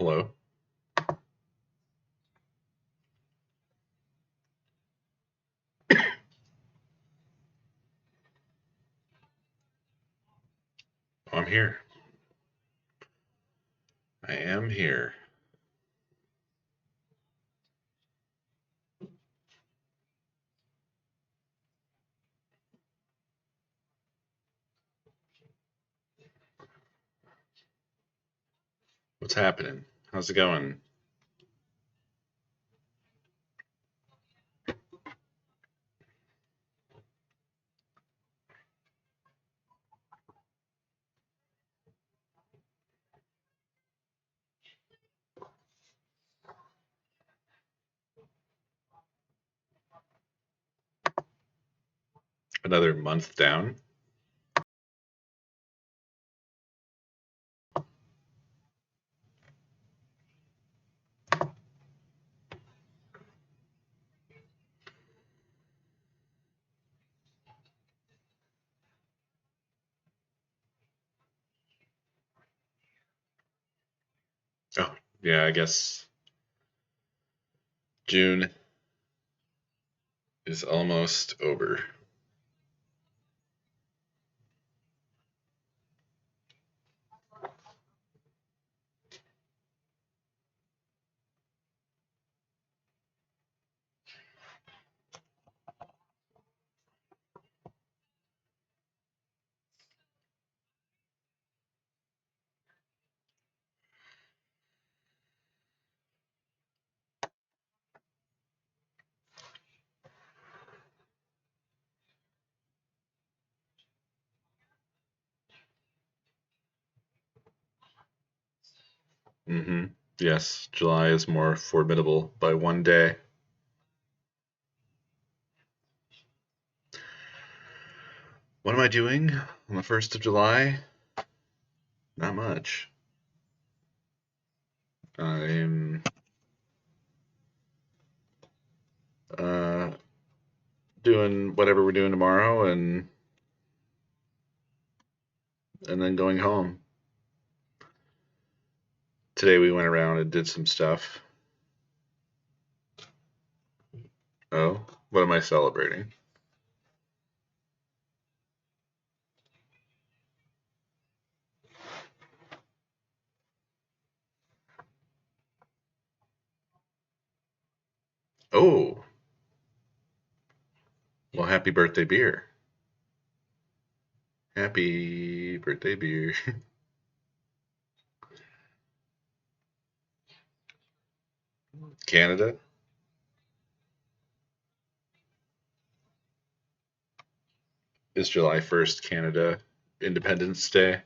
Hello. I'm here. I am here. What's happening? How's it going? Another month down? Oh, yeah, I guess June is almost over. Mm-hmm. Yes, July is more formidable by one day. What am I doing on the 1st of July? Not much. I'm uh, doing whatever we're doing tomorrow and then going home. Today we went around and did some stuff. Oh, what am I celebrating? Oh, well, happy birthday beer. Happy birthday beer. Canada? Is July 1st Canada Independence Day?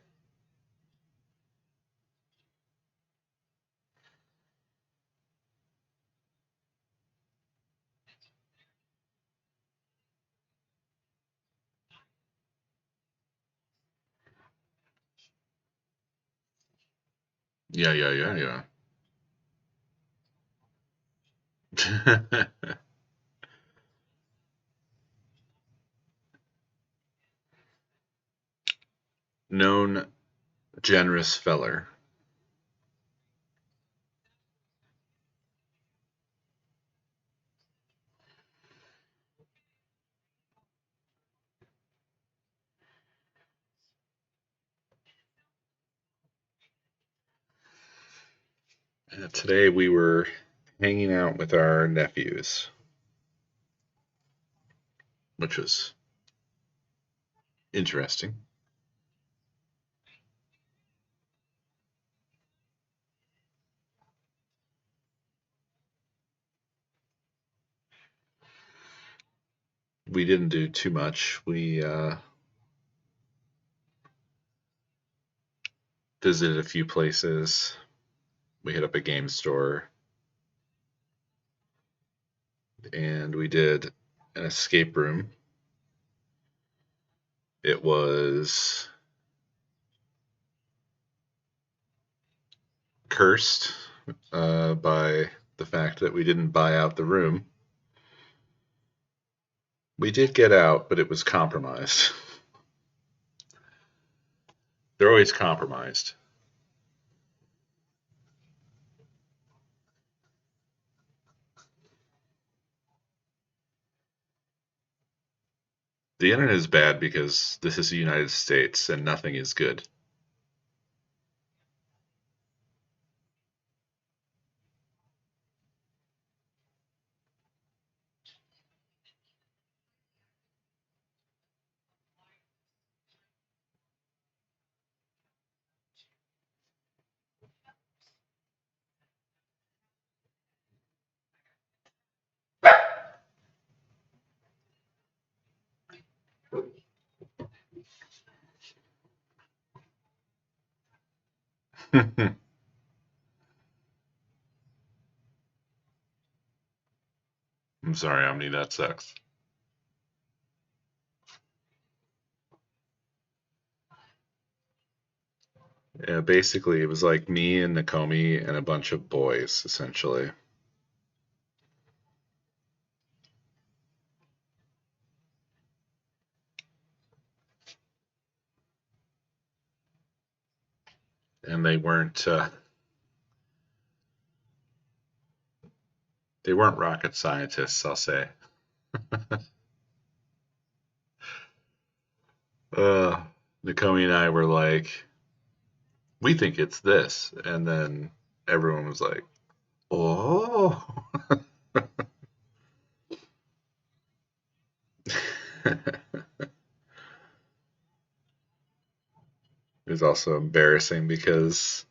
Yeah, yeah, yeah, yeah. Known generous feller. Today we were hanging out with our nephews, which was interesting. We didn't do too much. We visited a few places. We hit up a game store and we did an escape room. It was cursed by the fact that we didn't buy out the room. We did get out, but it was compromised. They're always compromised. The internet is bad because this is the United States and nothing is good. I'm sorry, Omni, that sucks. Yeah, basically, it was like me and Nakomi and a bunch of boys, essentially. And they weren't rocket scientists, I'll say. Uh, Nakomi and I were like, we think it's this, and then everyone was like, oh. It was also embarrassing because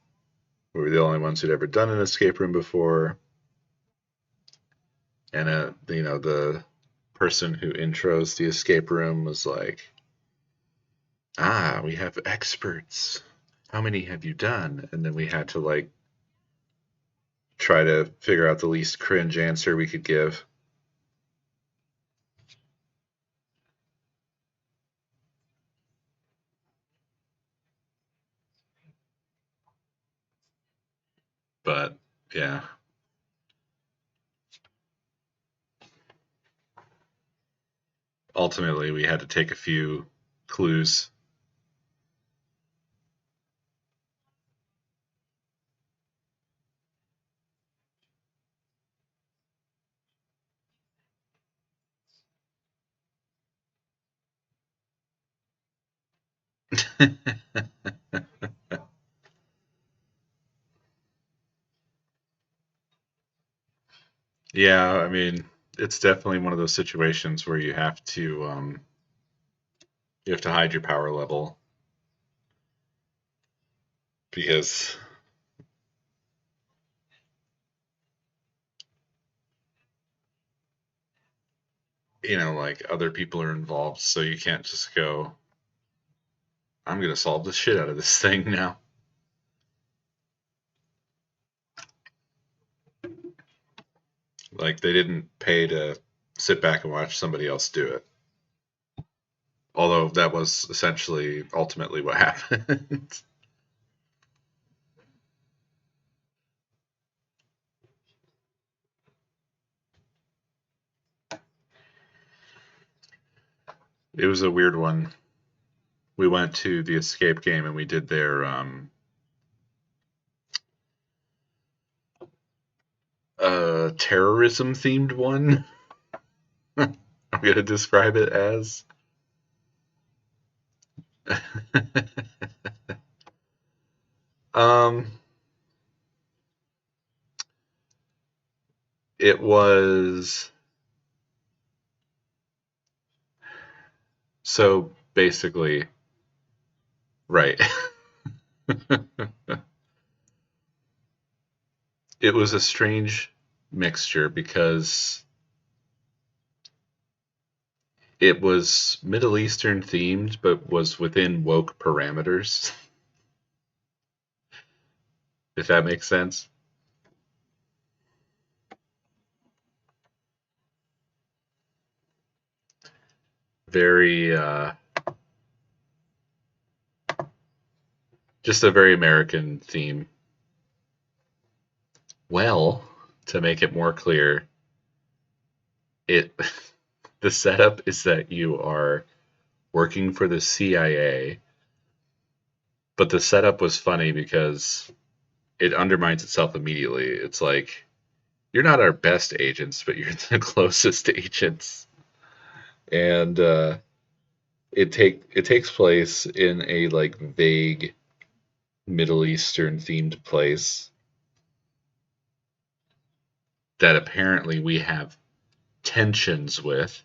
we were the only ones who'd ever done an escape room before, and the person who intros the escape room was like, "Ah, we have experts. How many have you done?" And then we had to like try to figure out the least cringe answer we could give. But yeah, ultimately we had to take a few clues. Yeah, I mean, it's definitely one of those situations where you have to hide your power level because like other people are involved, so you can't just go, I'm gonna solve the shit out of this thing now. Like they didn't pay to sit back and watch somebody else do it. Although that was essentially ultimately what happened. It was a weird one. We went to the escape game and we did their terrorism themed one. I'm gonna describe it as. um, it was so basically right. It was a strange mixture because it was Middle Eastern themed, but was within woke parameters, if that makes sense. Very, just a very American theme. Well, to make it more clear, it the setup is that you are working for the CIA, but the setup was funny because it undermines itself immediately. It's like you're not our best agents, but you're the closest agents. And it takes place in a like vague Middle Eastern themed place that apparently we have tensions with.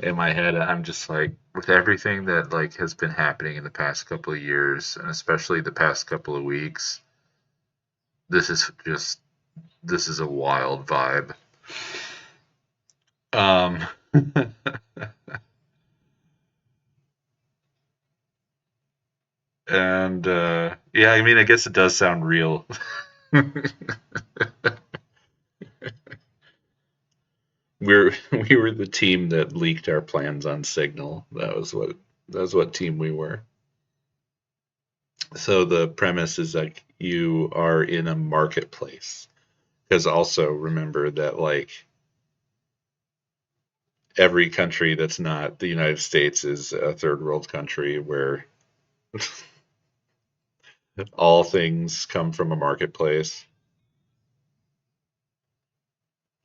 In my head, I'm just like, with everything that like has been happening in the past couple of years, and especially the past couple of weeks, this is just this is a wild vibe. Um, and yeah, I mean, I guess it does sound real. We were the team that leaked our plans on Signal. That was what team we were. So the premise is like you are in a marketplace. Because also remember that like every country that's not the United States is a third world country where all things come from a marketplace.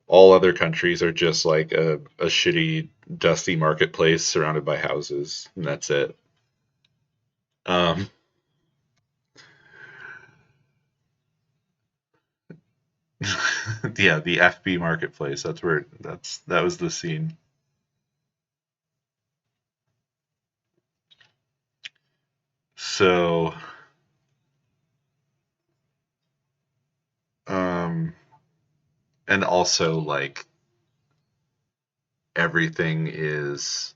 All other countries are just like a shitty, dusty marketplace surrounded by houses, and that's it. Um, yeah, the FB marketplace. That was the scene. So, um, and also like everything is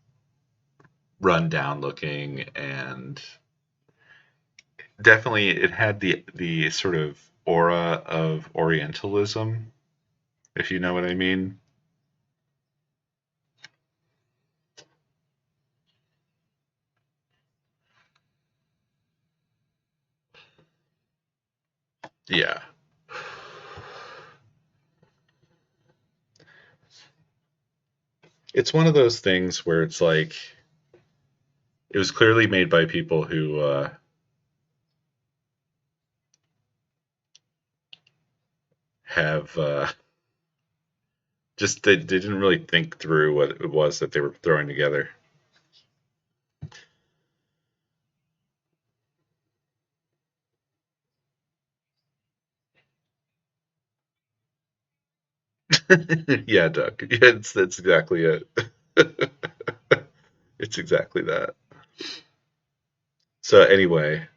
run down looking, and definitely it had the sort of aura of Orientalism, if you know what I mean. Yeah. It's one of those things where it's like it was clearly made by people who have just they didn't really think through what it was that they were throwing together. Yeah, Doug. Yeah, that's exactly it. It's exactly that. So anyway,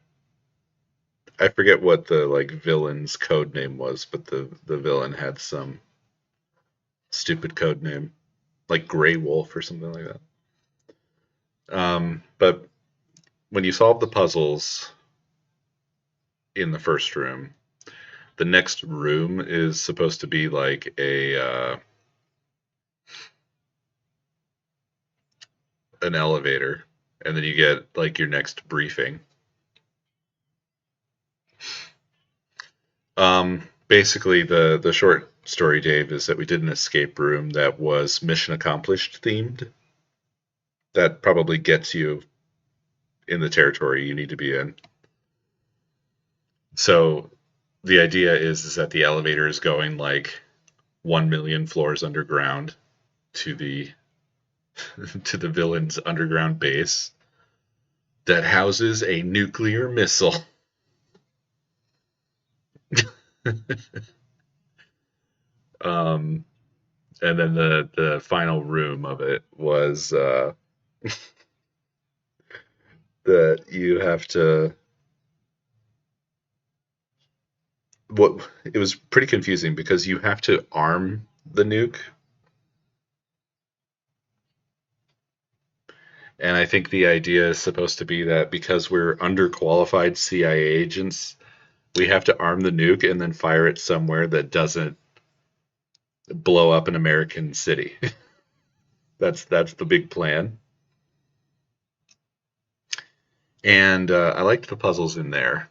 I forget what the like villain's code name was, but the villain had some stupid code name, like Grey Wolf or something like that. But when you solve the puzzles in the first room, the next room is supposed to be like a an elevator, and then you get like your next briefing. Basically, the short story, Dave, is that we did an escape room that was mission accomplished themed. That probably gets you in the territory you need to be in. So the idea is that the elevator is going like 1 million floors underground to the to the villain's underground base that houses a nuclear missile. um, and then the final room of it was that you have to what it was pretty confusing because you have to arm the nuke, and I think the idea is supposed to be that because we're underqualified CIA agents, we have to arm the nuke and then fire it somewhere that doesn't blow up an American city. That's the big plan. And I liked the puzzles in there.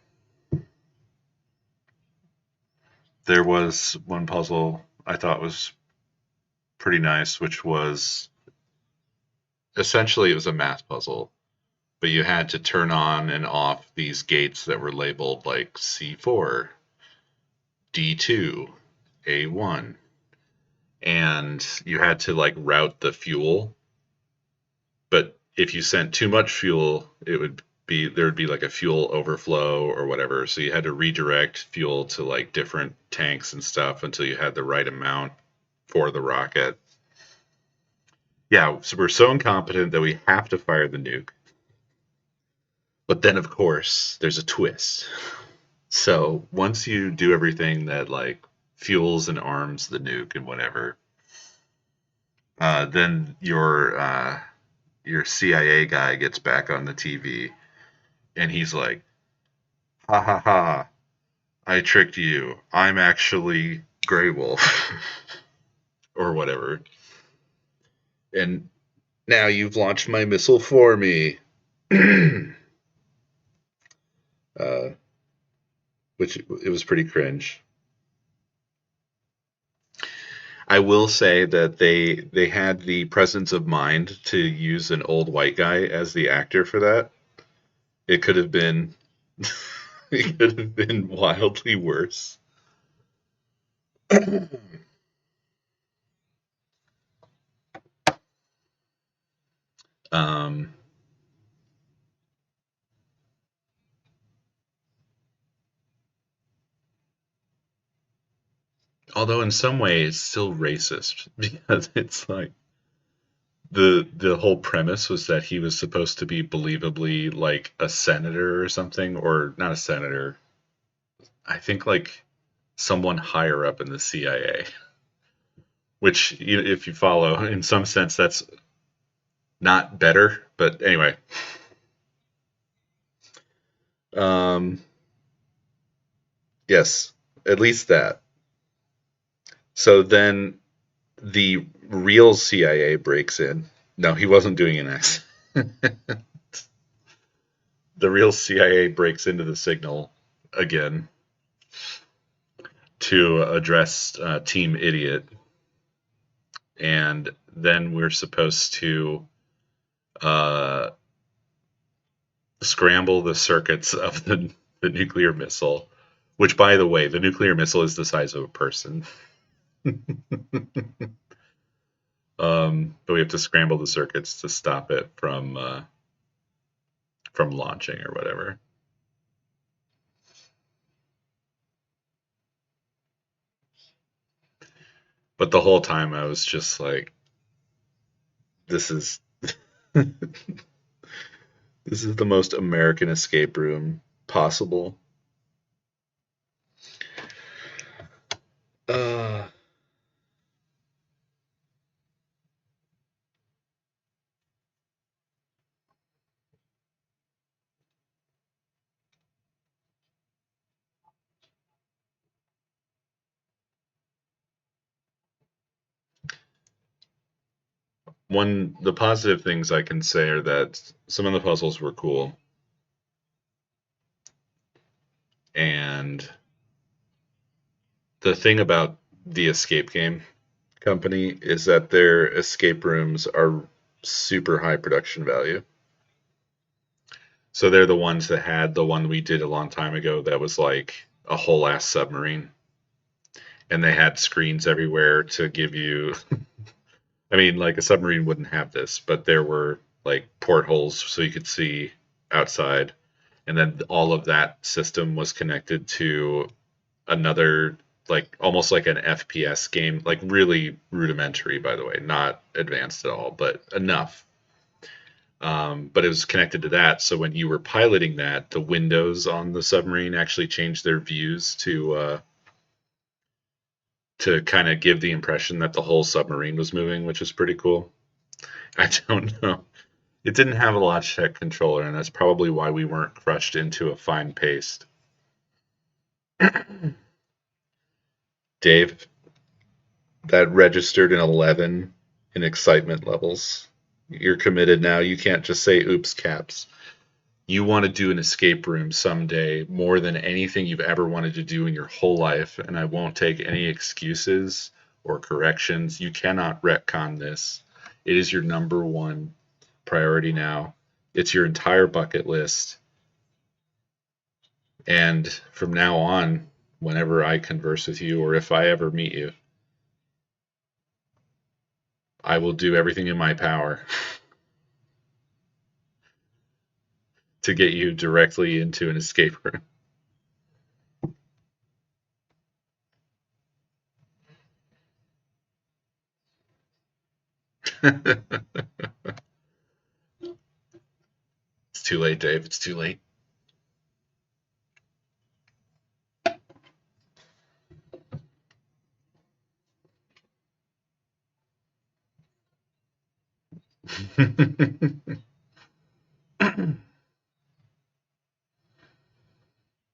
There was one puzzle I thought was pretty nice, which was essentially it was a math puzzle, but you had to turn on and off these gates that were labeled like C4, D2, A1, and you had to like route the fuel. But if you sent too much fuel, there would be like a fuel overflow or whatever. So you had to redirect fuel to like different tanks and stuff until you had the right amount for the rocket. Yeah, so we're so incompetent that we have to fire the nuke. But then, of course, there's a twist. So once you do everything that like fuels and arms the nuke and whatever, then your CIA guy gets back on the TV and he's like, "Ha ha ha! I tricked you. I'm actually Grey Wolf or whatever, and now you've launched my missile for me." uh, which it was pretty cringe. I will say that they had the presence of mind to use an old white guy as the actor for that. It could have been it could have been wildly worse. um, Although in some way it's still racist because it's like the whole premise was that he was supposed to be believably like a senator or something, or not a senator. I think like someone higher up in the CIA, which if you follow, in some sense, that's not better. But anyway, um, yes, at least that. So then the real CIA breaks in. No, he wasn't doing an X. The real CIA breaks into the signal again to address Team Idiot, and then we're supposed to uh, scramble the circuits of the nuclear missile. Which, by the way, the nuclear missile is the size of a person. But we have to scramble the circuits to stop it from launching or whatever. But the whole time I was just like, this is this is the most American escape room possible. Uh, the positive things I can say are that some of the puzzles were cool, and the thing about the escape game company is that their escape rooms are super high production value. So they're the ones that had the one we did a long time ago that was like a whole ass submarine, and they had screens everywhere to give you. I mean, like a submarine wouldn't have this, but there were like portholes so you could see outside, and then all of that system was connected to another, like almost like an FPS game, like really rudimentary, by the way, not advanced at all, but enough. But it was connected to that, so when you were piloting that, the windows on the submarine actually changed their views to kind of give the impression that the whole submarine was moving, which is pretty cool. I don't know. It didn't have a Logitech controller, and that's probably why we weren't crushed into a fine paste. Dave, that registered an 11 in excitement levels. You're committed now. You can't just say oops caps. You want to do an escape room someday more than anything you've ever wanted to do in your whole life, and I won't take any excuses or corrections. You cannot retcon this. It is your number one priority now. It's your entire bucket list. And from now on, whenever I converse with you or if I ever meet you, I will do everything in my power to get you directly into an escape room. It's too late, Dave. It's too late.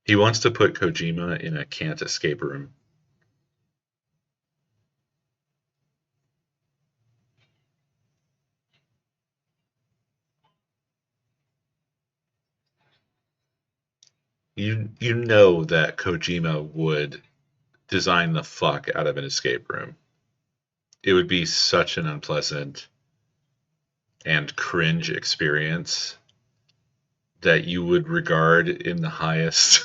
He wants to put Kojima in a can't escape room. You know that Kojima would design the fuck out of an escape room. It would be such an unpleasant and cringe experience that you would regard in the highest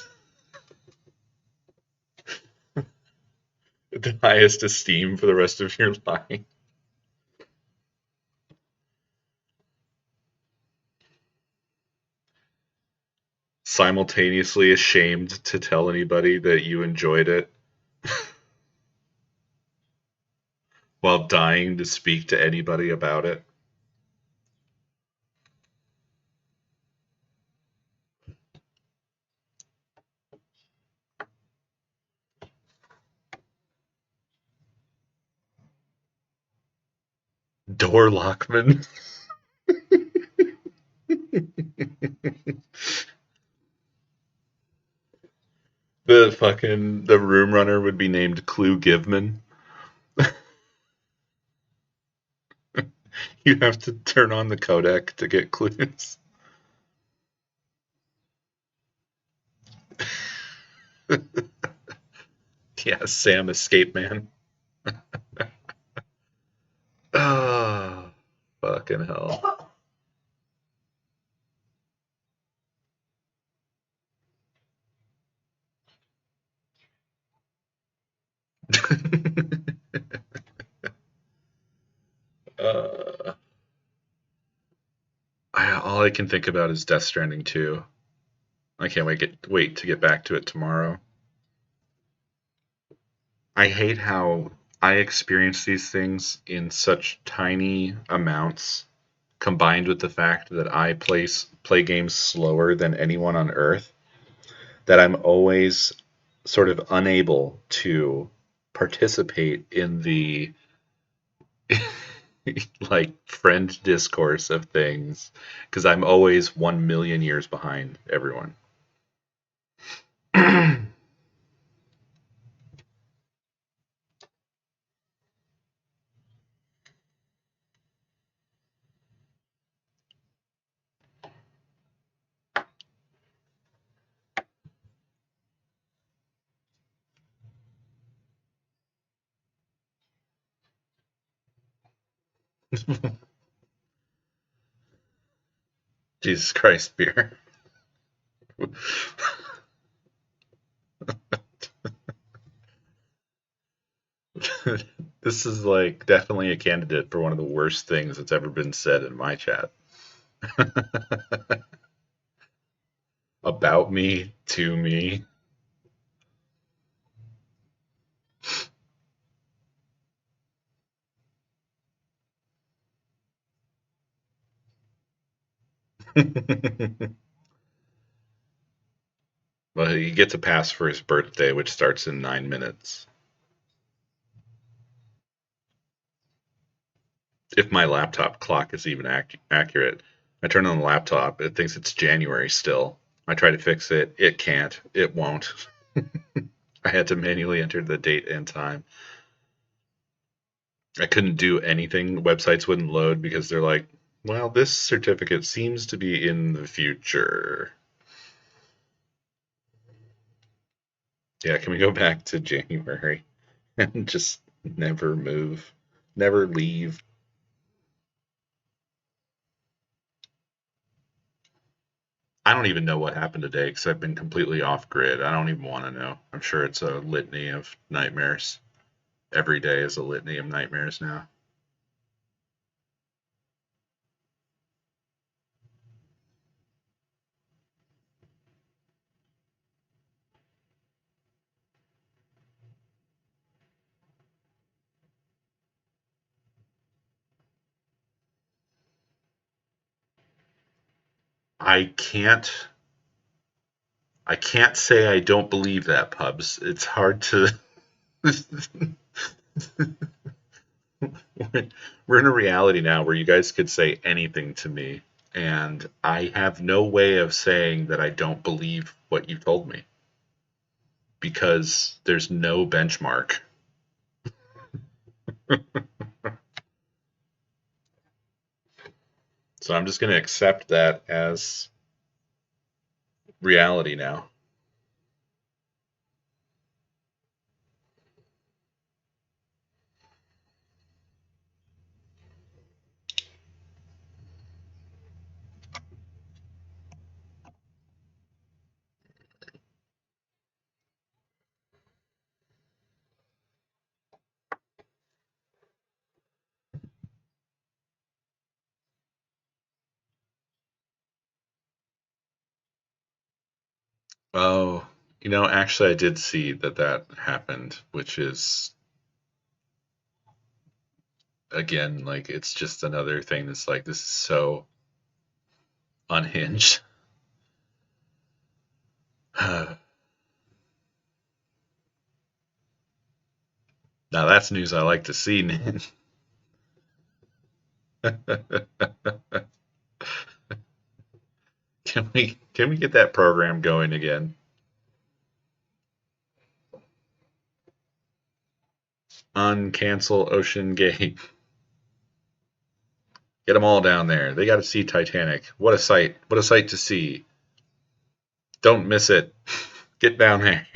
the highest esteem for the rest of your life. Simultaneously ashamed to tell anybody that you enjoyed it while dying to speak to anybody about it. Door Lockman. The room runner would be named Clue Giveman. You have to turn on the codec to get clues. Yeah, Sam Escape Man. Oh, fucking hell. uh, all I can think about is Death Stranding 2. I can't wait to get back to it tomorrow. I hate how I experience these things in such tiny amounts, combined with the fact that I play games slower than anyone on Earth, that I'm always sort of unable to participate in the like friend discourse of things because I'm always 1 million years behind everyone. Jesus Christ, beer. This is like definitely a candidate for one of the worst things that's ever been said in my chat. About me, to me. Well, he gets a pass for his birthday, which starts in 9 minutes. If my laptop clock is even accurate, I turn on the laptop, it thinks it's January still. I try to fix it, it can't, it won't. I had to manually enter the date and time. I couldn't do anything. Websites wouldn't load because they're like, well, this certificate seems to be in the future. Yeah, can we go back to January and just never move, never leave? I don't even know what happened today because I've been completely off grid. I don't even want to know. I'm sure it's a litany of nightmares. Every day is a litany of nightmares now. I can't I can't say I don't believe that, Pubs. It's hard to we're in a reality now where you guys could say anything to me, and I have no way of saying that I don't believe what you told me because there's no benchmark. So I'm just going to accept that as reality now. Oh, actually, I did see that that happened, which is, again, like, it's just another thing that's like, this is so unhinged. Now, that's news I like to see, Nan. Can we get that program going again? Uncancel Ocean Gate. Get them all down there. They got to see Titanic. What a sight! What a sight to see! Don't miss it. Get down there.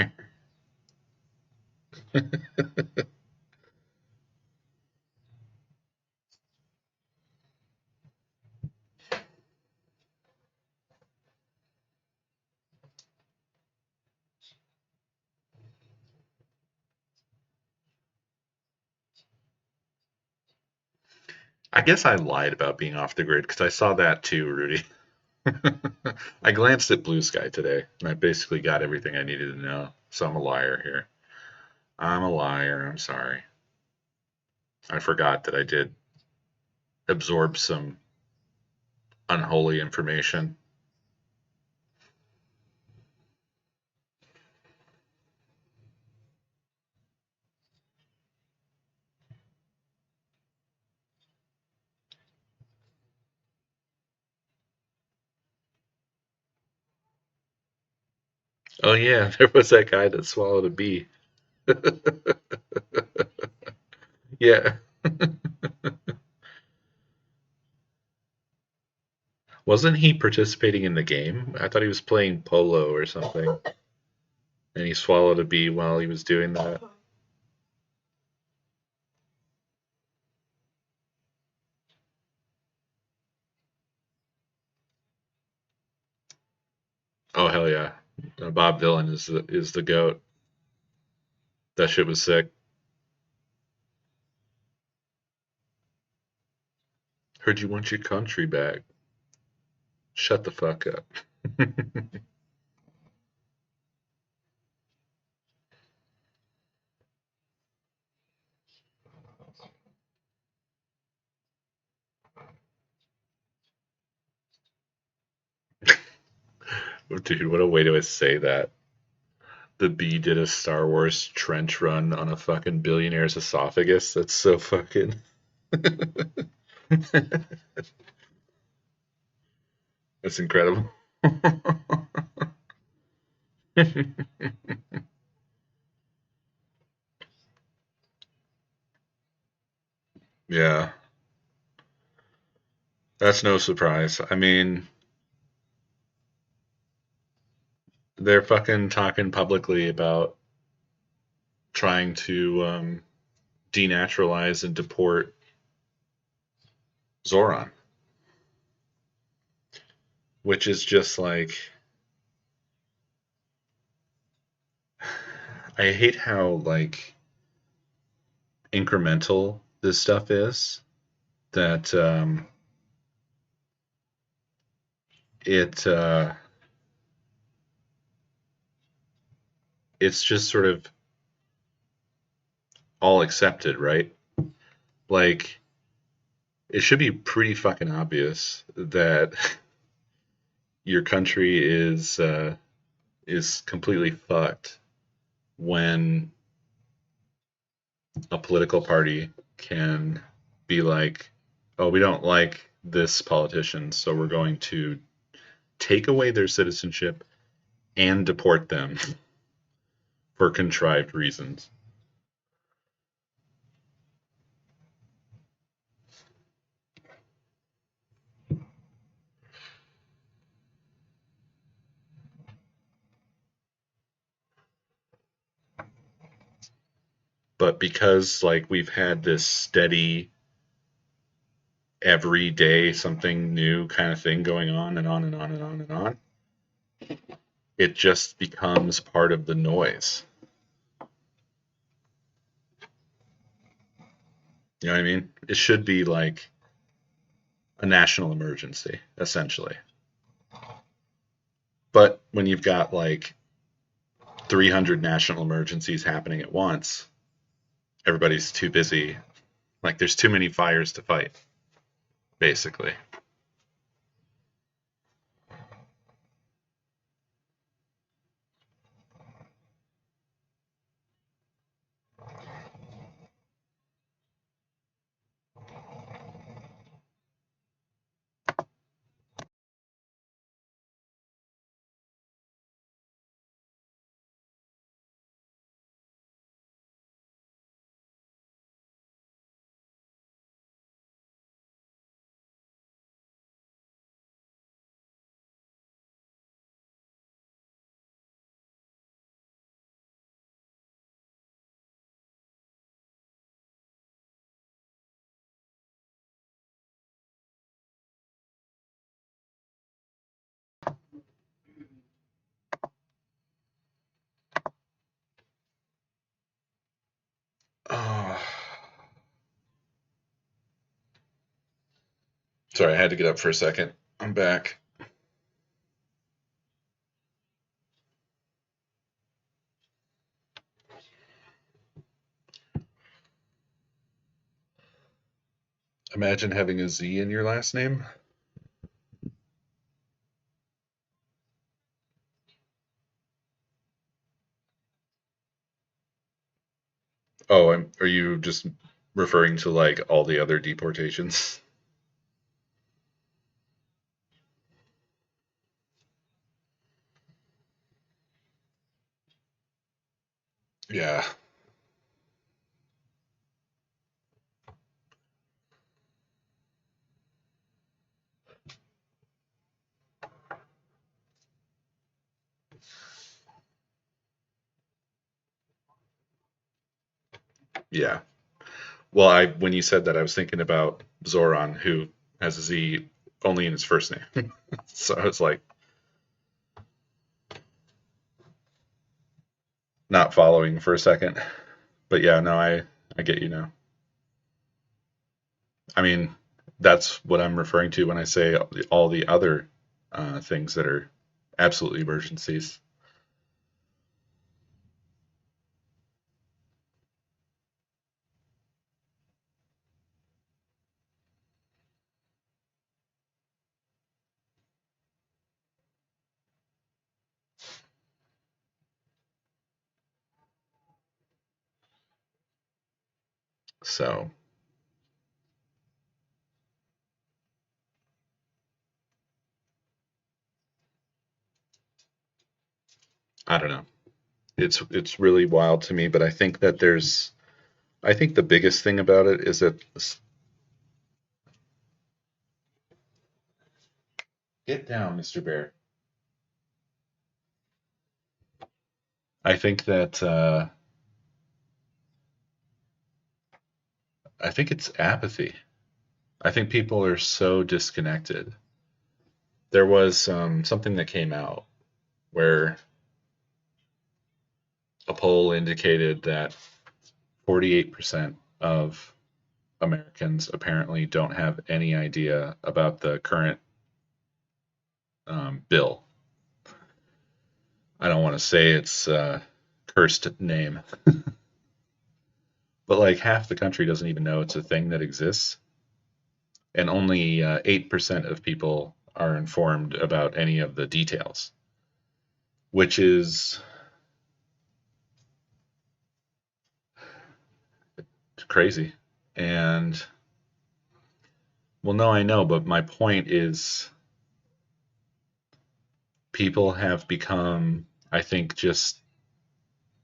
I guess I lied about being off the grid because I saw that too, Rudy. I glanced at Blue Sky today, and I basically got everything I needed to know. So I'm a liar here. I'm a liar. I'm sorry. I forgot that I did absorb some unholy information. Oh yeah, there was that guy that swallowed a bee. Yeah. Wasn't he participating in the game? I thought he was playing polo or something, and he swallowed a bee while he was doing that. Oh hell yeah! Bob Dylan is the goat. That shit was sick. Heard you want your country back. Shut the fuck up. Dude, what a way to say that. The bee did a Star Wars trench run on a fucking billionaire's esophagus. That's so fucking. That's incredible. Yeah, that's no surprise. I mean, they're fucking talking publicly about trying to denaturalize and deport Zoran, which is just like, I hate how like incremental this stuff is. That it it's just sort of all accepted, right? Like it should be pretty fucking obvious that your country is completely fucked when a political party can be like, oh, we don't like this politician, so we're going to take away their citizenship and deport them for contrived reasons. But because like we've had this steady every day something new kind of thing going on and on and on and on and on, it just becomes part of the noise. You know what I mean? It should be like a national emergency, essentially. But when you've got like 300 national emergencies happening at once, everybody's too busy. Like there's too many fires to fight, basically. Oh, sorry, I had to get up for a second. I'm back. Imagine having a Z in your last name. Oh, are you just referring to like all the other deportations? Yeah, yeah. Well, I when you said that, I was thinking about Zoran, who has a Z only in his first name. So I was like, not following for a second. But yeah, no, I get you now. I mean, that's what I'm referring to when I say all the other things that are absolutely emergencies. So I don't know. It's really wild to me, but I think that I think the biggest thing about it is that get down, Mr. Bear. I think that I think it's apathy. I think people are so disconnected. There was something that came out where a poll indicated that 48% of Americans apparently don't have any idea about the current bill. I don't want to say it's a cursed name, but like half the country doesn't even know it's a thing that exists, and only 8% of people are informed about any of the details, which is crazy. And well, no, I know, but my point is people have become, I think, just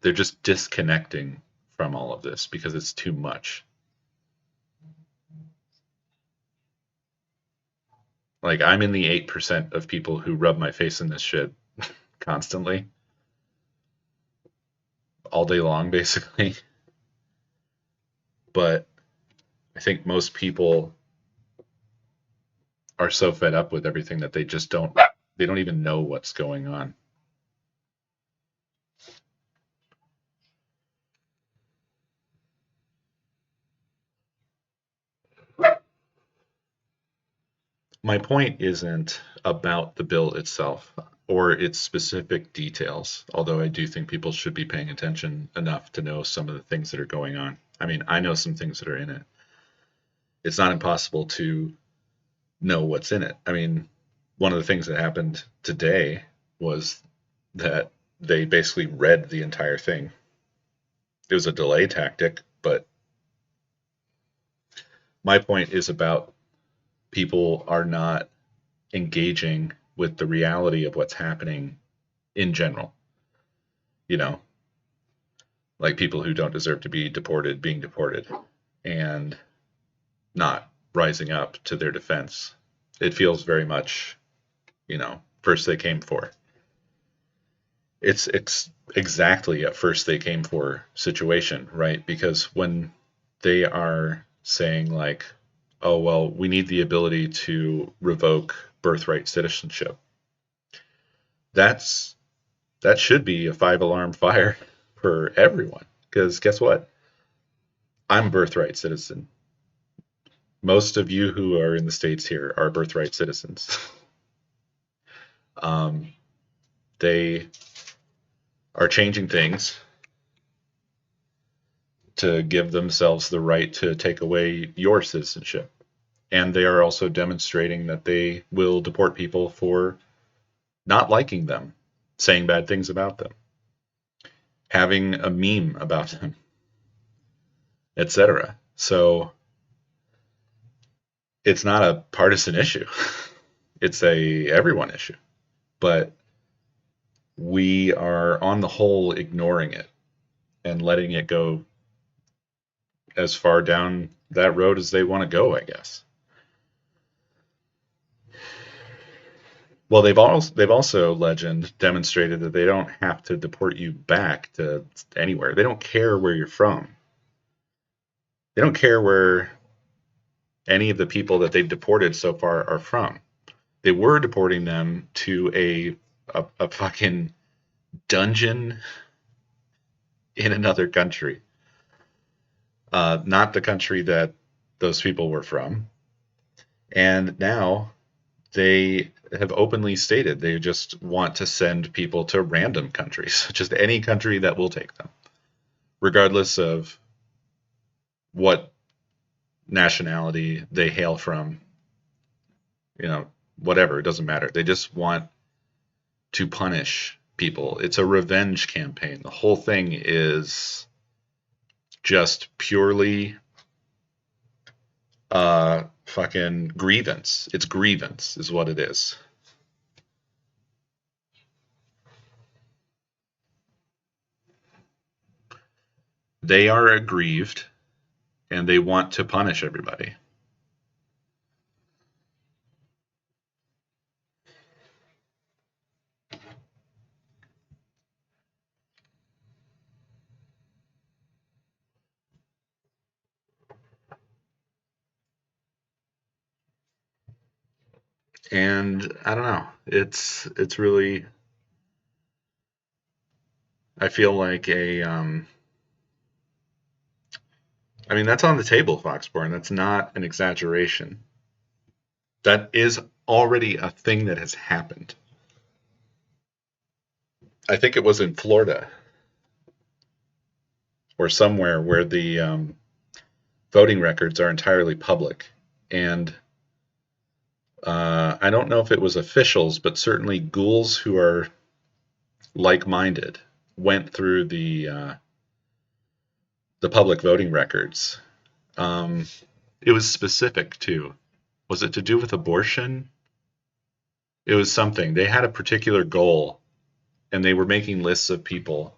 they're just disconnecting from all of this because it's too much. Like I'm in the 8% of people who rub my face in this shit constantly, all day long, basically. But I think most people are so fed up with everything that they don't even know what's going on. My point isn't about the bill itself or its specific details, although I do think people should be paying attention enough to know some of the things that are going on. I mean, I know some things that are in it. It's not impossible to know what's in it. I mean, one of the things that happened today was that they basically read the entire thing. It was a delay tactic, but my point is about people are not engaging with the reality of what's happening in general. You know, like people who don't deserve to be deported being deported and not rising up to their defense. It feels very much, first they came for. It's exactly a first they came for situation, right? Because when they are saying like, oh well, we need the ability to revoke birthright citizenship, that's that should be a five-alarm fire for everyone. Because guess what? I'm a birthright citizen. Most of you who are in the States here are birthright citizens. um, they are changing things to give themselves the right to take away your citizenship. And they are also demonstrating that they will deport people for not liking them, saying bad things about them, having a meme about them, etc. So it's not a partisan issue. It's a everyone issue. But we are on the whole ignoring it and letting it go as far down that road as they want to go, I guess. Well, they've also legend demonstrated that they don't have to deport you back to anywhere. They don't care where you're from. They don't care where any of the people that they've deported so far are from. They were deporting them to a fucking dungeon in another country, not the country that those people were from. And now they have openly stated they just want to send people to random countries, just any country that will take them, regardless of what nationality they hail from, whatever, it doesn't matter. They just want to punish people. It's a revenge campaign. The whole thing is just purely fucking grievance. It's grievance is what it is. They are aggrieved and they want to punish everybody. And I don't know. It's really, I feel like I mean that's on the table, Foxborn. That's not an exaggeration. That is already a thing that has happened. I think it was in Florida or somewhere where the voting records are entirely public, and I don't know if it was officials, but certainly ghouls who are like-minded went through the public voting records. Um, it was specific too. Was it to do with abortion? It was something. They had a particular goal, and they were making lists of people.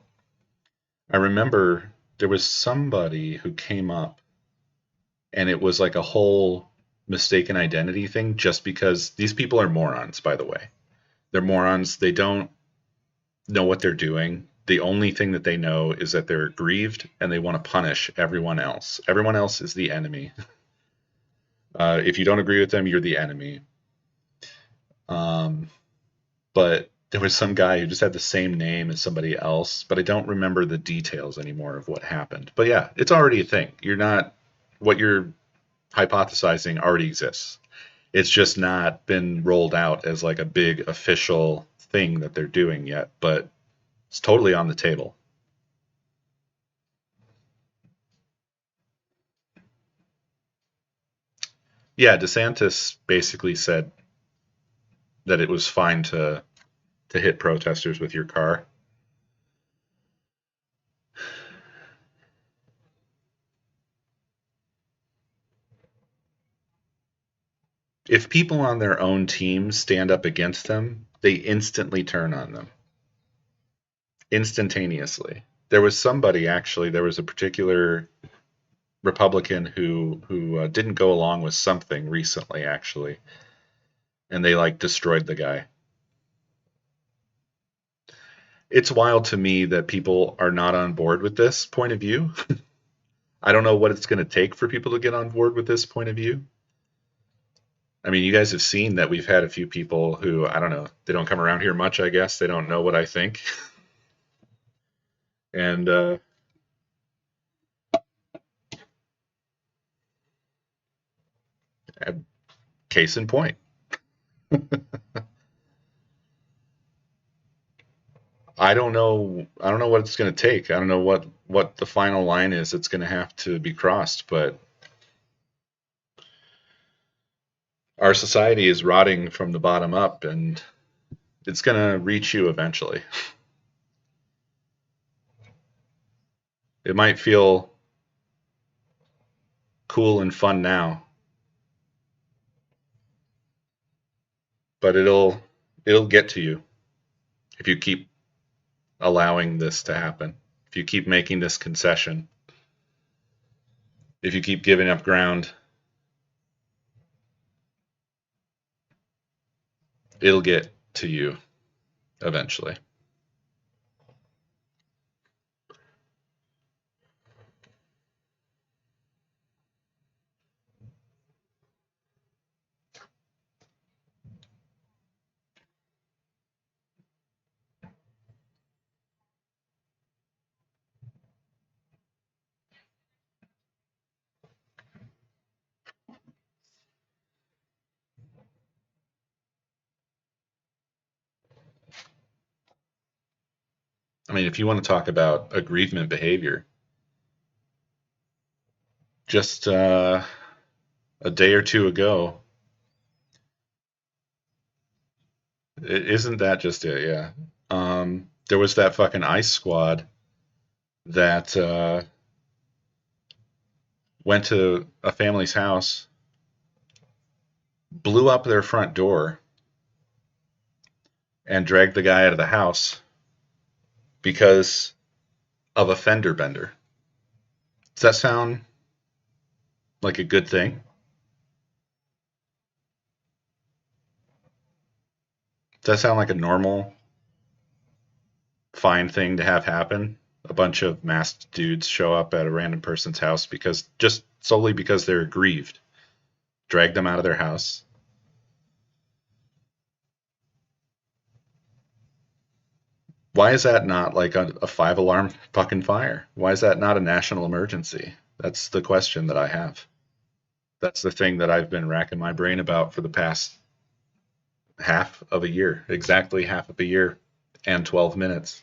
I remember there was somebody who came up, and it was like a whole mistaken identity thing, just because these people are morons, by the way. They're morons. They don't know what they're doing. The only thing that they know is that they're aggrieved and they want to punish everyone else. Everyone else is the enemy. If you don't agree with them, you're the enemy. Um, but there was some guy who just had the same name as somebody else, but I don't remember the details anymore of what happened. But yeah, it's already a thing. You're not, what you're hypothesizing already exists. It's just not been rolled out as like a big official thing that they're doing yet, but it's totally on the table. Yeah, DeSantis basically said that it was fine to hit protesters with your car. If people on their own team stand up against them, they instantly turn on them, instantaneously. There was somebody, actually, there was a particular Republican who didn't go along with something recently, actually, and they like destroyed the guy. It's wild to me that people are not on board with this point of view. I don't know what it's going to take for people to get on board with this point of view. I mean, you guys have seen that we've had a few people who, I don't know, they don't come around here much, I guess. They don't know what I think. And case in point, I don't know what it's going to take. I don't know what the final line is. It's going to have to be crossed, but our society is rotting from the bottom up, and it's going to reach you eventually. It might feel cool and fun now, but it'll get to you if you keep allowing this to happen. If you keep making this concession, if you keep giving up ground, it'll get to you eventually. I mean, if you want to talk about aggrievement behavior, just a day or two ago, isn't that just it? Yeah. There was that fucking ICE squad that went to a family's house, blew up their front door, and dragged the guy out of the house because of a fender bender. Does that sound like a good thing? Does that sound like a normal, fine thing to have happen? A bunch of masked dudes show up at a random person's house because just solely because they're aggrieved, drag them out of their house. Why is that not like a five alarm fucking fire? Why is that not a national emergency? That's the question that I have. That's the thing that I've been racking my brain about for the past half of a year, exactly half of a year and 12 minutes.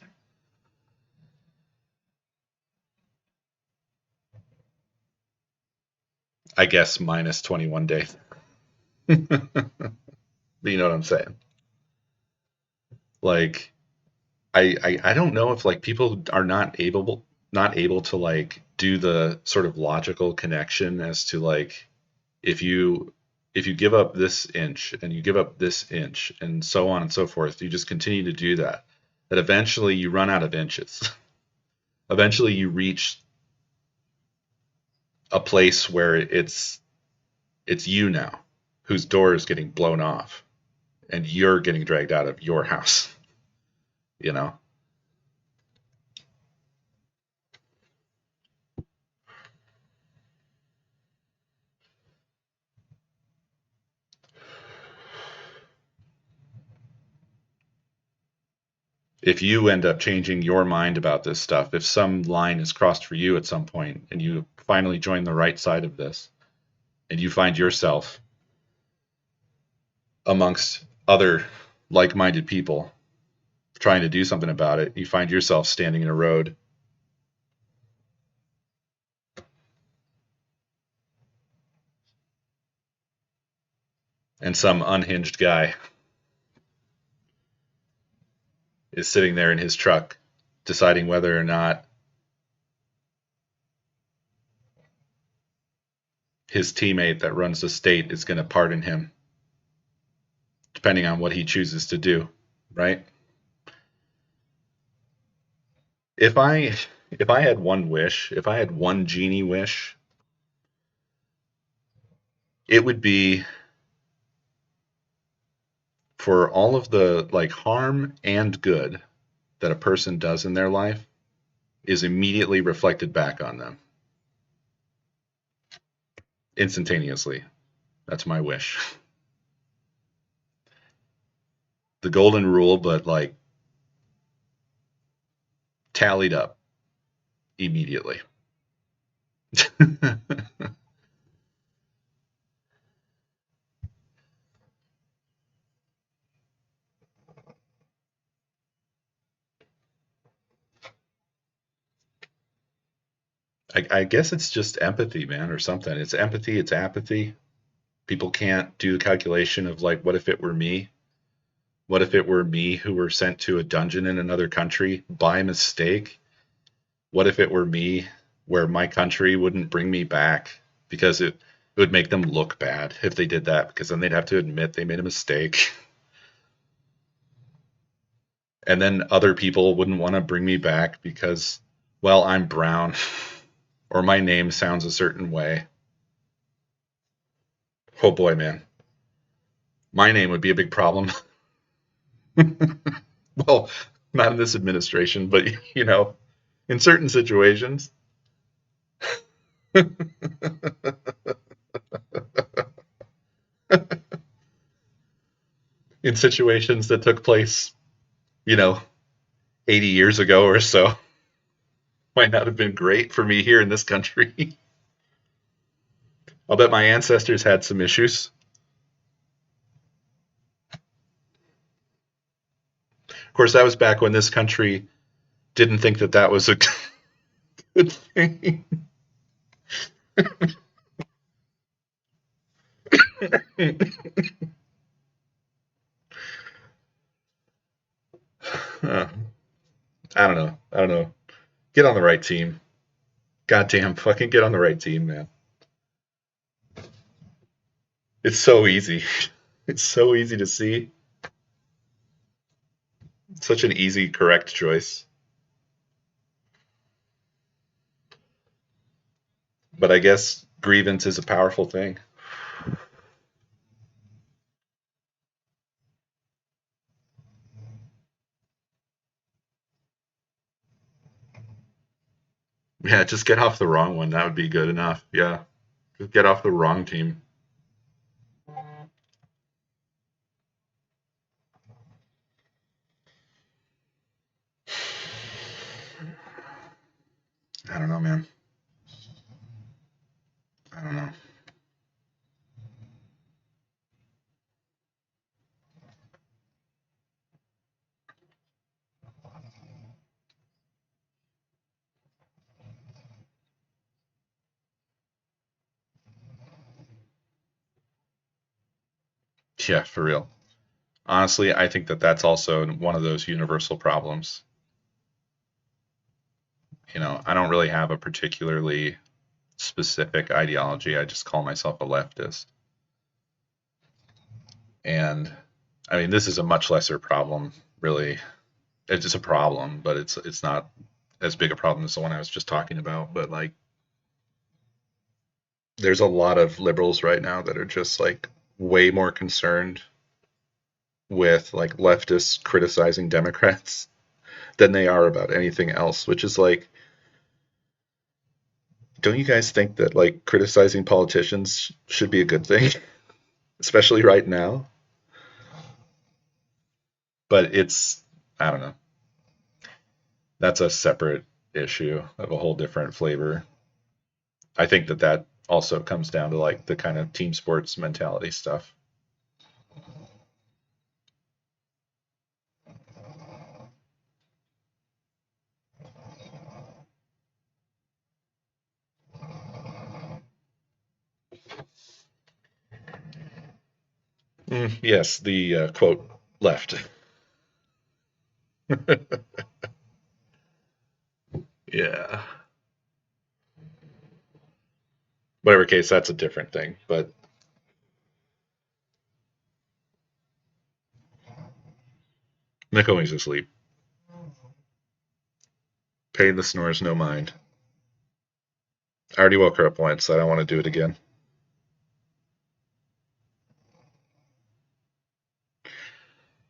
I guess minus 21 days. You know what I'm saying? Like I don't know if like people are not able to like do the sort of logical connection as to like if you if you give up this inch and you give up this inch and so on and so forth, you just continue to do that, that eventually you run out of inches. Eventually you reach a place where it's you now whose door is getting blown off and you're getting dragged out of your house, you know? If you end up changing your mind about this stuff, if some line is crossed for you at some point and you finally join the right side of this and you find yourself amongst other like-minded people trying to do something about it, you find yourself standing in a road and some unhinged guy is sitting there in his truck deciding whether or not his teammate that runs the state is going to pardon him, depending on what he chooses to do, right? If I if I had one wish, if I had one genie wish, it would be for all of the like harm and good that a person does in their life is immediately reflected back on them instantaneously. That's my wish. The golden rule, but like tallied up immediately. I guess it's just empathy, man, or something. It's empathy, it's apathy. People can't do the calculation of like, what if it were me? What if it were me who were sent to a dungeon in another country by mistake? What if it were me where my country wouldn't bring me back because it would make them look bad if they did that because then they'd have to admit they made a mistake. And then other people wouldn't want to bring me back because, well, I'm brown or my name sounds a certain way. Oh boy, man. My name would be a big problem. Well, not in this administration, but in certain situations. In situations that took place, you know, 80 years ago or so, might not have been great for me here in this country. I'll bet my ancestors had some issues. Of course, that was back when this country didn't think that that was a good thing. I don't know. I don't know. Get on the right team. Goddamn, fucking get on the right team, man. It's so easy. It's so easy to see. Such an easy, correct choice. But I guess grievance is a powerful thing. Yeah, just get off the wrong one. That would be good enough. Yeah. Just get off the wrong team. I don't know, man. I don't know. Yeah, for real. Honestly, I think that that's also one of those universal problems. I don't really have a particularly specific ideology. I just call myself a leftist. And I mean, this is a much lesser problem, really. It's just a problem, but it's not as big a problem as the one I was just talking about. But like, there's a lot of liberals right now that are just like way more concerned with like leftists criticizing Democrats than they are about anything else, which is like, don't you guys think that like criticizing politicians should be a good thing, especially right now? But I don't know. That's a separate issue of a whole different flavor. I think that that also comes down to like the kind of team sports mentality stuff. Yes, the quote left. Yeah. Whatever case, that's a different thing. But Nakomi's asleep. Paying the snores no mind. I already woke her up once. I don't want to do it again.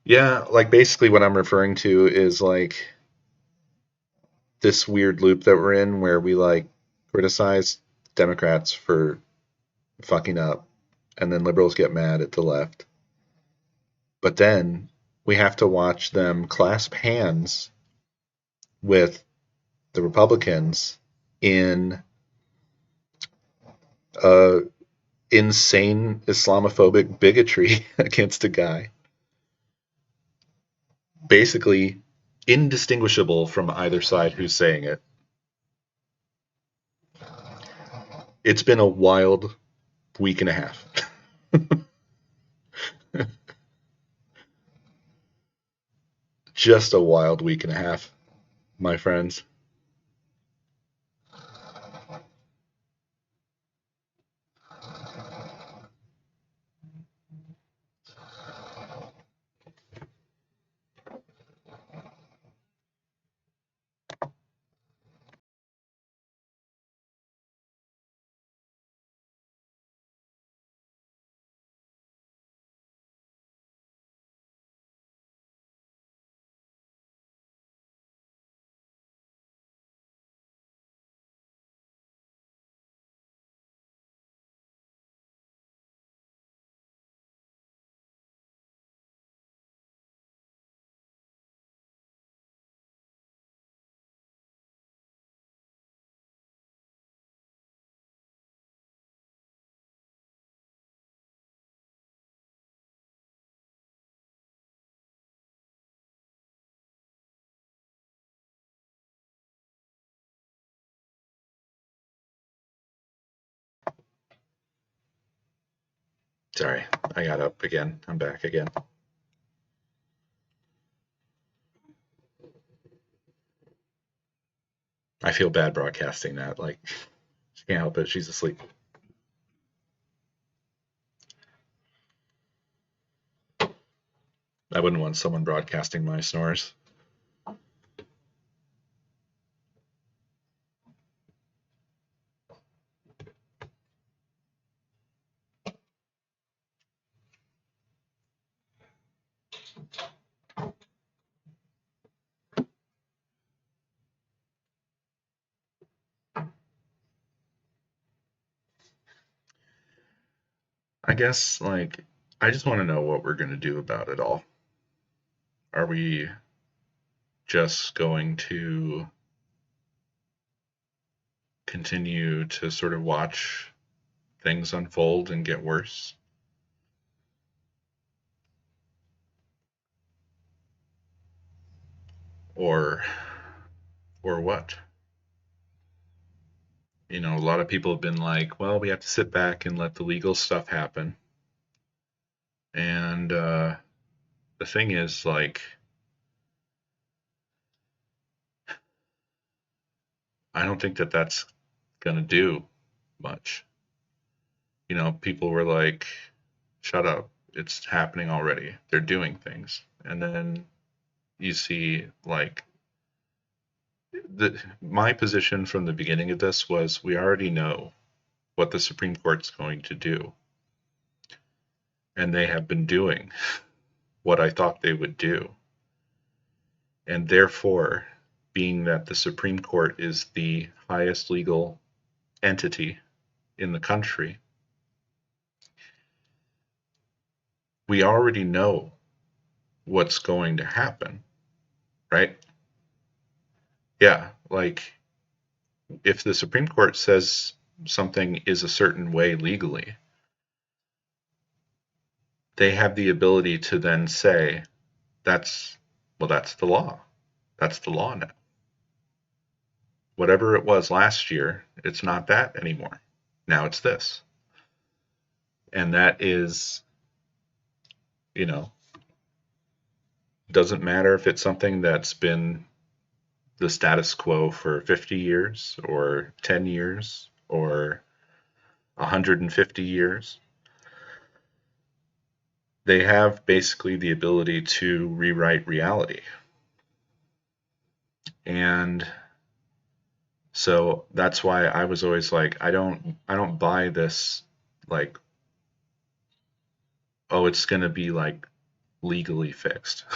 Yeah, like basically what I'm referring to is like this weird loop that we're in where we like criticize Democrats for fucking up and then liberals get mad at the left. But then we have to watch them clasp hands with the Republicans in uh, insane Islamophobic bigotry against a guy, basically indistinguishable from either side who's saying it. It's been a wild week and a half. Just a wild week and a half, my friends. Sorry, I got up again. I'm back again. I feel bad broadcasting that. Like, she can't help it. She's asleep. I wouldn't want someone broadcasting my snores. I guess, like, I just want to know what we're going to do about it all. Are we just going to continue to sort of watch things unfold and get worse? Or what? A lot of people have been like, well, we have to sit back and let the legal stuff happen. And the thing is, like, I don't think that that's going to do much. People were like, shut up, it's happening already. They're doing things. And then you see, like, my position from the beginning of this was we already know what the Supreme Court's going to do. And they have been doing what I thought they would do. And therefore, being that the Supreme Court is the highest legal entity in the country, we already know what's going to happen, right? Yeah, like if the Supreme Court says something is a certain way legally, they have the ability to then say, that's the law. That's the law now. Whatever it was last year, it's not that anymore. Now it's this. And that is, you know, doesn't matter if it's something that's been the status quo for 50 years or 10 years or 150 years. They have basically the ability to rewrite reality. And so that's why I was always like, I don't buy this, like, oh, it's going to be like legally fixed.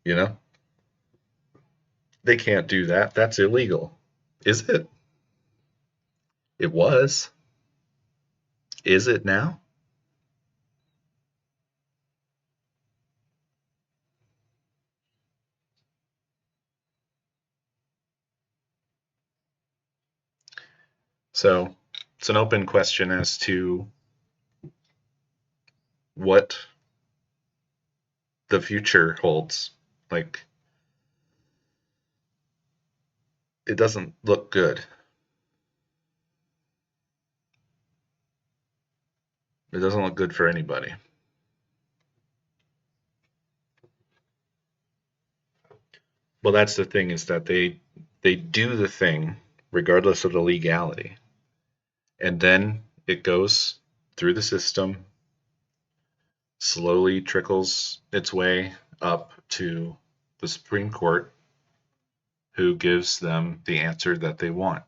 You know? They can't do that. That's illegal. Is it? It was. Is it now? So it's an open question as to what the future holds. Like, it doesn't look good. It doesn't look good for anybody. Well, that's the thing, is that they do the thing regardless of the legality. And then it goes through the system, slowly trickles its way up to the Supreme Court, who gives them the answer that they want.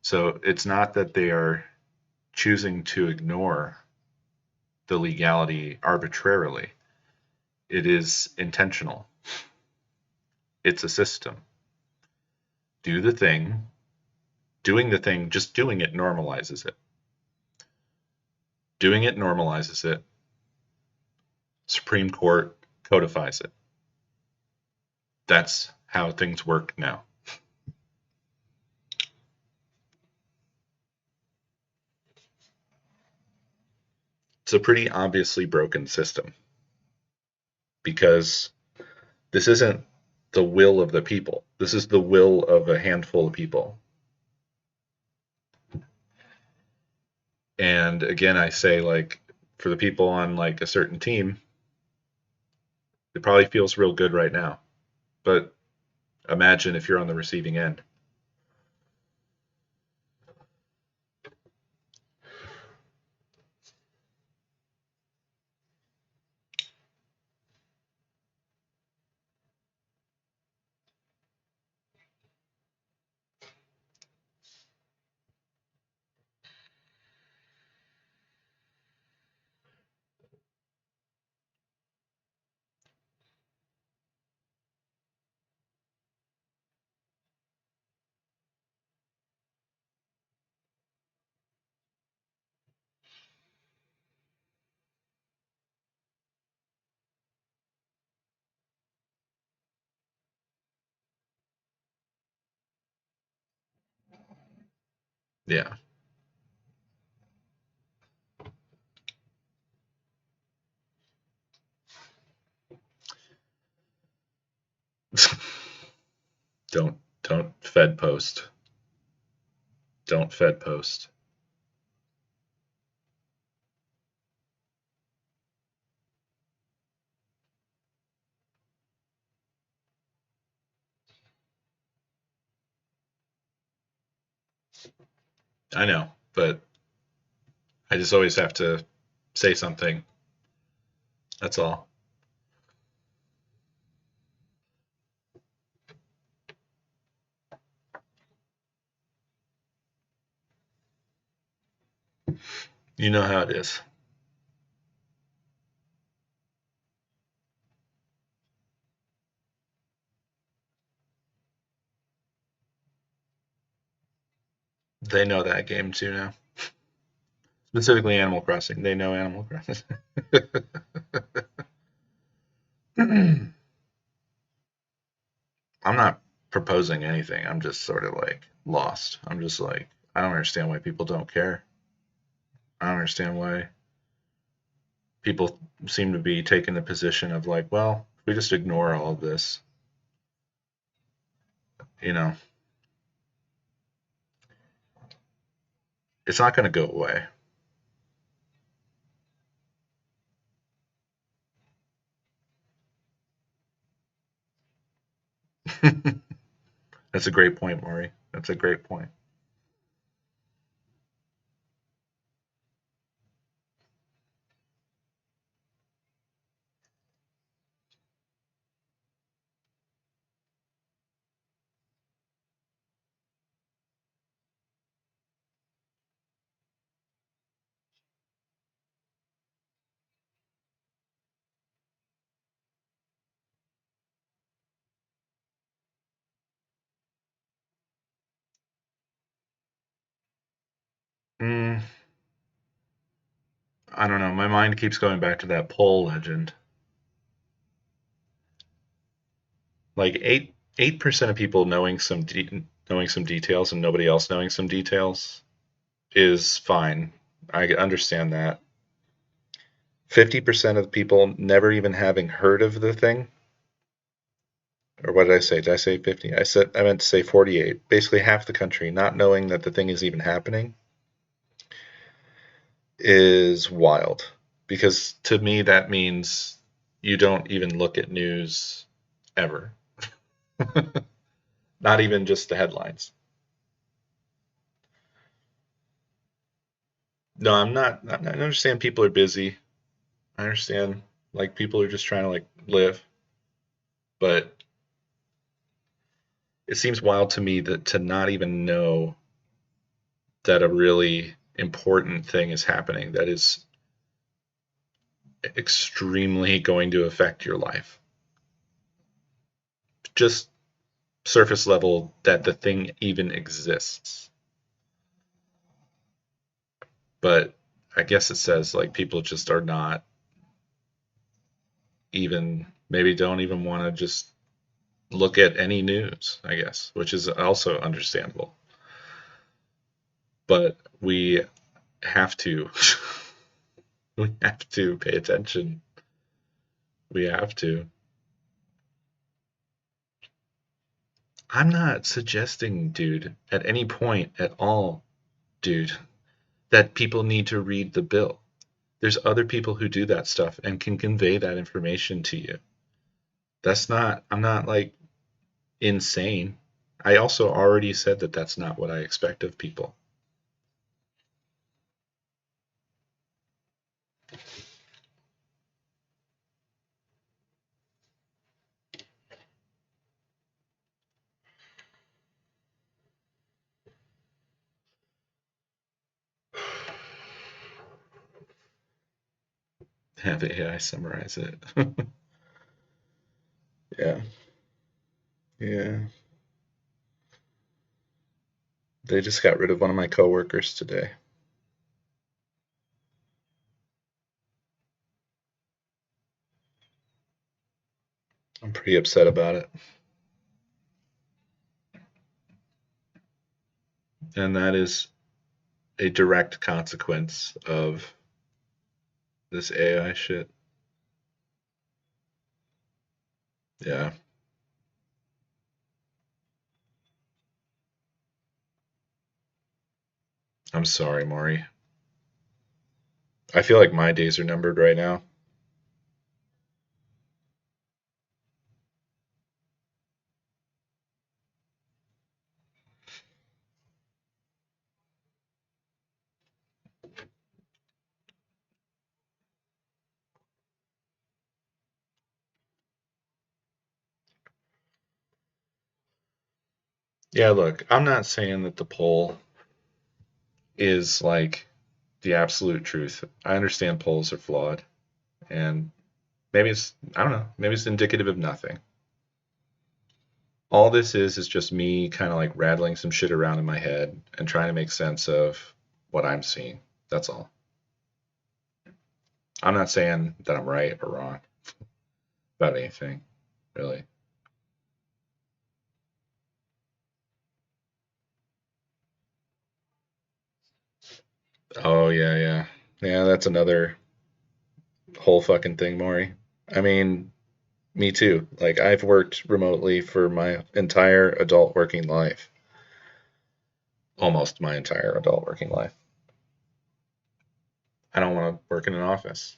So it's not that they are choosing to ignore the legality arbitrarily. It is intentional. It's a system. Do the thing. Doing the thing, just doing it normalizes it. Doing it normalizes it. Supreme Court codifies it. That's how things work now. It's a pretty obviously broken system, because this isn't the will of the people. This is the will of a handful of people. And again, I say, like, for the people on like a certain team, it probably feels real good right now. But imagine if you're on the receiving end. Yeah. Don't Fed post. Don't Fed post. I know, but I just always have to say something. That's all. You know how it is. They know that game too now. Specifically Animal Crossing. They know Animal Crossing. I'm not proposing anything. I'm just sort of like lost. I'm just like, I don't understand why people don't care. I don't understand why people seem to be taking the position of like, well, if we just ignore all of this, you know, it's not going to go away. That's a great point, Maury. That's a great point. Mm, I don't know. My mind keeps going back to that pole legend. Like 8% of people knowing some details and nobody else knowing some details is fine. I understand that. 50% of people never even having heard of the thing, or what did I say? Did I say 50? I meant to say 48. Basically half the country not knowing that the thing is even happening is wild. Because to me that means you don't even look at news ever. Not even just the headlines. No, I'm not. I understand people are busy. I understand like people are just trying to like live, but it seems wild to me that to not even know that a really important thing is happening that is extremely going to affect your life. Just surface level that the thing even exists. But I guess it says like people just are not even, maybe don't even want to just look at any news, I guess, which is also understandable. But we have to we have to pay attention. We have to. I'm not suggesting, dude, at any point at all, dude, that people need to read the bill. There's other people who do that stuff and can convey that information to you. I'm not like insane. I also already said that that's not what I expect of people. Have AI summarize it. Yeah. Yeah. They just got rid of one of my coworkers today. I'm pretty upset about it. And that is a direct consequence of this AI shit. Yeah. I'm sorry, Maury. I feel like my days are numbered right now. Yeah, look, I'm not saying that the poll is like the absolute truth. I understand polls are flawed, and maybe it's, I don't know, maybe it's indicative of nothing. All this is just me kind of like rattling some shit around in my head and trying to make sense of what I'm seeing. That's all. I'm not saying that I'm right or wrong about anything, really. Oh, yeah, yeah. Yeah, that's another whole fucking thing, Maury. I mean, me too. Like, I've worked remotely for my entire adult working life, almost my entire adult working life. I don't want to work in an office.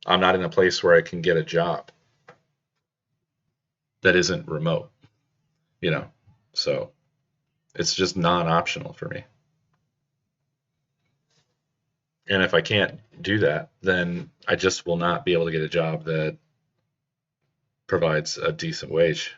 I'm not in a place where I can get a job that isn't remote, you know? So it's just non optional for me. And if I can't do that, then I just will not be able to get a job that provides a decent wage.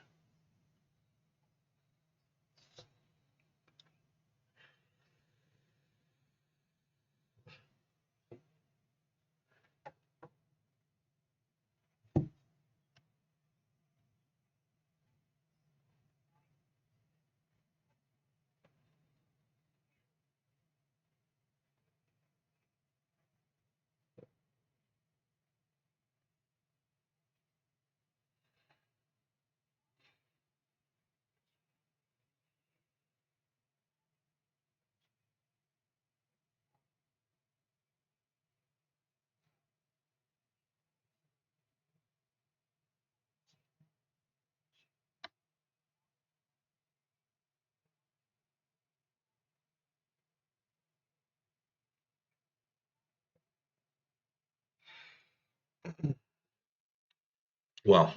Well,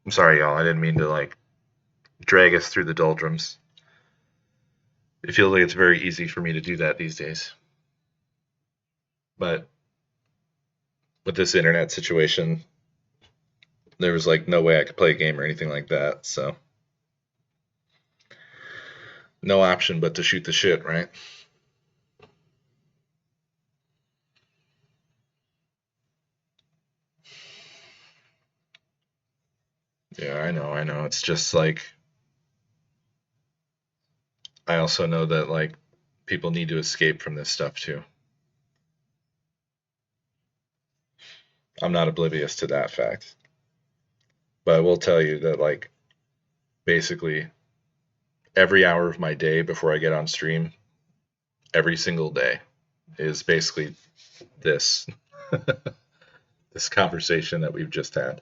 I'm sorry, y'all. I didn't mean to like drag us through the doldrums. It feels like it's very easy for me to do that these days. But with this internet situation, there was like no way I could play a game or anything like that. So no option but to shoot the shit, right? Yeah, I know, I know. It's just like I also know that like people need to escape from this stuff too. I'm not oblivious to that fact. But I will tell you that like basically every hour of my day before I get on stream, every single day is basically this this conversation that we've just had.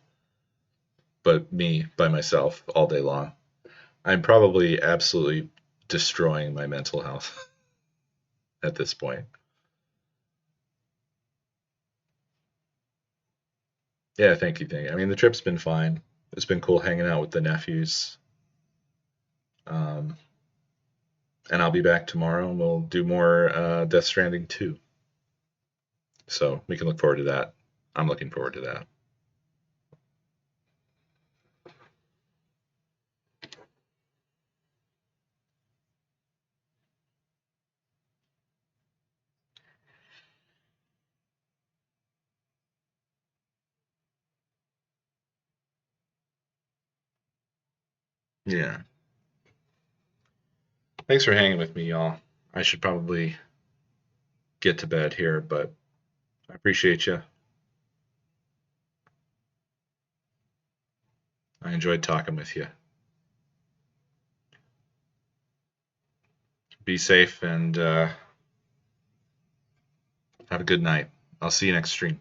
But me by myself all day long. I'm probably absolutely destroying my mental health at this point. Yeah, thank you, thank you. I mean, the trip's been fine. It's been cool hanging out with the nephews. Um, and I'll be back tomorrow and we'll do more Death Stranding 2. So we can look forward to that. I'm looking forward to that. Yeah. Thanks for hanging with me, y'all. I should probably get to bed here, but I appreciate you. I enjoyed talking with you. Be safe and have a good night. I'll see you next stream.